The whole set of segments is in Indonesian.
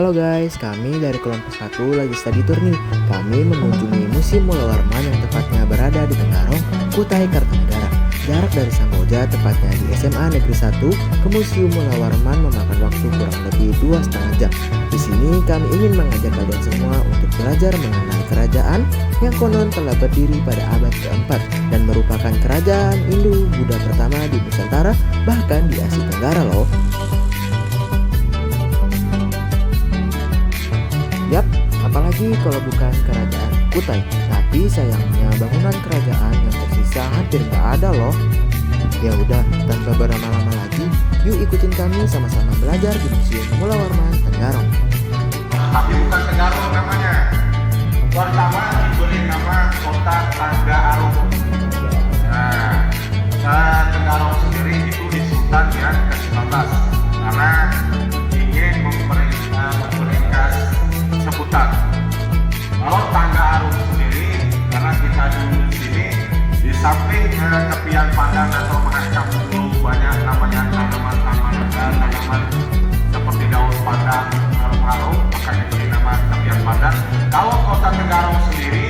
Halo guys, kami dari kelompok 1 lagi study tour nih. Kami mengunjungi Museum Mula Warman yang tepatnya berada di Tenggarong, Kutai Kartanegara. Jarak dari Samboja, tepatnya di SMA Negeri 1, ke Museum Mula Warman memakan waktu kurang lebih 2,5 jam. Di sini kami ingin mengajak kalian semua untuk belajar mengenai kerajaan yang konon telah berdiri pada abad keempat dan merupakan kerajaan Hindu-Buddha pertama di Nusantara, bahkan di Asia Tenggara loh. Yap, apalagi kalau bukan kerajaan Kutai. Tapi sayangnya bangunan kerajaan yang tersisa hampir nggak ada loh. Ya udah, tanpa berlama-lama lagi, yuk ikutin kami sama-sama belajar di Museum Mula Warman Tenggarong. Tapi bukan Tenggarong namanya. Pertama diberi nama Kota Tangga-Arum. Nah, Tenggarong sendiri itu di Sultan yang ke-19 karena ingin memperingkas sebutan. Kalau Tangga-Arum sendiri karena kita dulu di sini di samping tepian padang atau mengancam dulu banyak namanya tanaman seperti daun padang, harum-harum, makanya diberi nama tepian padang. Kalau Kota Tenggarong sendiri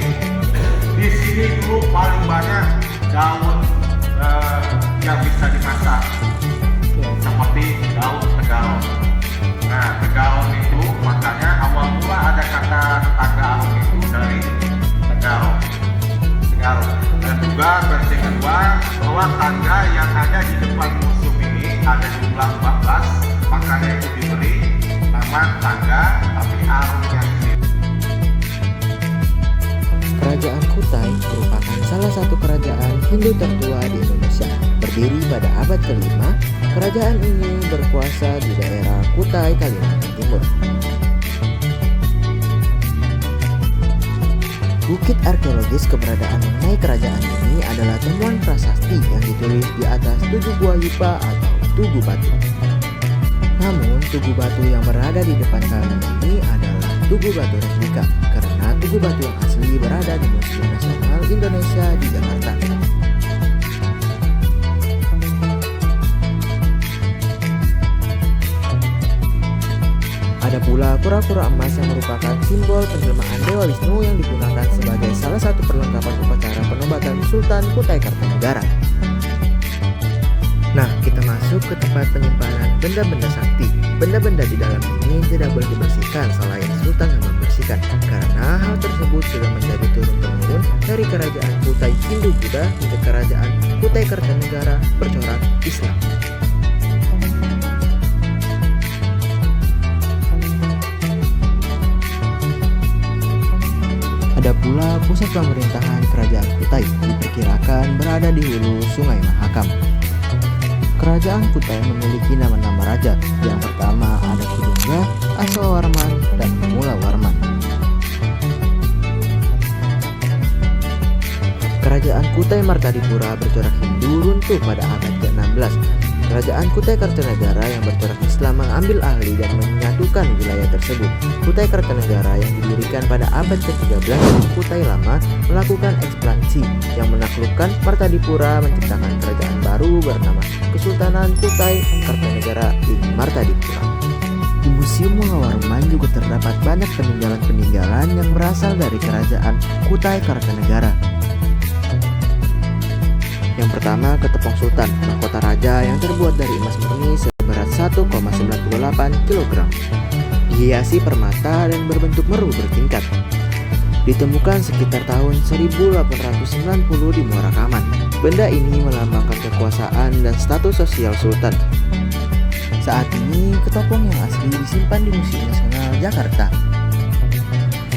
di sini dulu paling banyak daun yang bisa dimasak seperti daun Tenggarong. Nah, Tenggarong itu makanya awal mula ada kata Tangga-Arum itu dari Tenggarong. Dan juga versi kedua bahwa tangga yang ada di depan museum ini ada jumlah 14, makanya itu diberi nama Tangga tapi arumnya sendiri. Kerajaan Kutai merupakan salah satu kerajaan Hindu tertua di Indonesia. Berdiri pada abad ke-5, kerajaan ini berkuasa di daerah Kutai, Kalimantan Timur. Bukit arkeologis keberadaan mengenai kerajaan ini adalah temuan prasasti yang ditulis di atas Tugu Gua Yupa atau Tugu Batu. Namun, Tugu Batu yang berada di depan kami ini adalah Tugu Batu replika, karena Tugu Batu yang asli berada di Museum Nasional Indonesia di Jakarta. Ada pula kura-kura emas yang merupakan simbol penjelmaan Dewa Wisnu yang digunakan sebagai salah satu perlengkapan upacara penobatan Sultan Kutai Kartanegara. Nah, kita masuk ke tempat penyimpanan benda-benda sakti. Benda-benda di dalam ini tidak boleh dibersihkan selain Sultan yang membersihkan, karena hal tersebut sudah menjadi turun-temurun dari kerajaan Kutai Hindu-Buddha ke kerajaan Kutai Kartanegara bercorak Islam. Ada pula pusat pemerintahan kerajaan Kutai, diperkirakan berada di hulu Sungai Mahakam. Kerajaan Kutai memiliki nama-nama raja. Yang pertama ada Kidungga, Asawarman, dan Mula Warman. Kerajaan Kutai Martadipura bercorak Hindu runtuh pada abad ke-16. Kerajaan Kutai Kartanegara yang bercorak Islam mengambil alih dan menyatukan wilayah tersebut. Kutai Kartanegara yang didirikan pada abad ke-13 dari Kutai Lama melakukan ekspansi yang menaklukkan Martadipura, menciptakan kerajaan baru bernama Kesultanan Kutai Kartanegara di Martadipura. Di Museum Mula Warman juga terdapat banyak peninggalan-peninggalan yang berasal dari kerajaan Kutai Kartanegara. Yang pertama, Ketepong Sultan, mahkota raja yang terbuat dari emas murni seberat 1,98 kg. Dihiasi permata dan berbentuk meru bertingkat. Ditemukan sekitar tahun 1890 di Muara Kaman. Benda ini melambangkan kekuasaan dan status sosial sultan. Saat ini, ketopong yang asli disimpan di Museum Nasional Jakarta.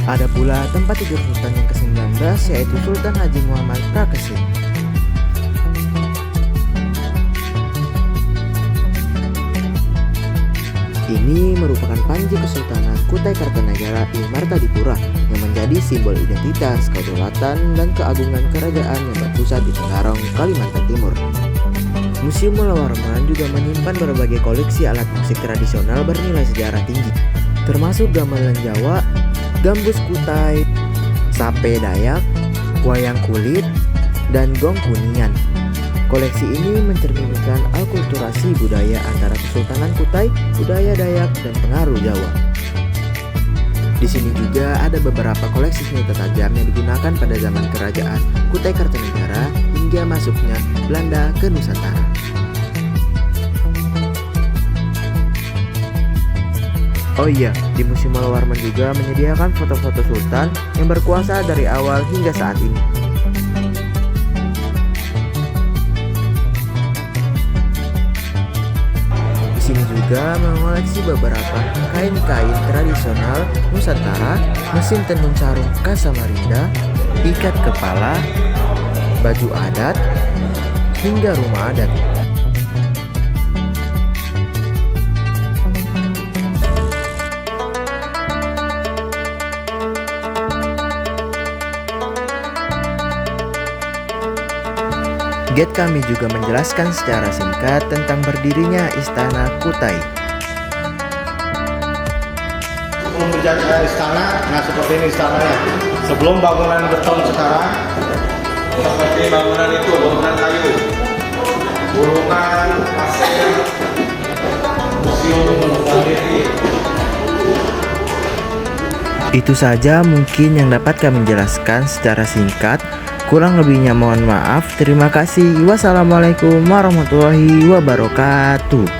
Ada pula tempat tidur sultan yang ke-19, yaitu Sultan Haji Muhammad Prakesi. Ini merupakan panji Kesultanan Kutai Kartanegara di Martadipura yang menjadi simbol identitas, kedaulatan, dan keagungan kerajaan yang berpusat di Tenggarong, Kalimantan Timur. Museum Mula Warman juga menyimpan berbagai koleksi alat musik tradisional bernilai sejarah tinggi, termasuk gamelan Jawa, gambus Kutai, sape Dayak, wayang kulit, dan gong Kuningan. Koleksi ini mencerminkan akulturasi budaya antara Kesultanan Kutai, budaya Dayak, dan pengaruh Jawa. Di sini juga ada beberapa koleksi senjata tajam yang digunakan pada zaman kerajaan Kutai Kartanegara hingga masuknya Belanda ke Nusantara. Oh iya, di Museum Malawarman juga menyediakan foto-foto sultan yang berkuasa dari awal hingga saat ini. Di sini juga mengoleksi beberapa kain-kain tradisional Nusantara, mesin tenun sarung khas Samarinda, ikat kepala, baju adat, hingga rumah adat. Guide kami juga menjelaskan secara singkat tentang berdirinya Istana Kutai. Sebelum berjaga istana, nah seperti ini istananya. Sebelum bangunan beton sekarang, seperti bangunan itu, bangunan kayu, gulungan, pasir, museum sendiri. Itu saja mungkin yang dapat kami jelaskan secara singkat. Kurang lebihnya mohon maaf. Terima kasih. Wassalamualaikum warahmatullahi wabarakatuh.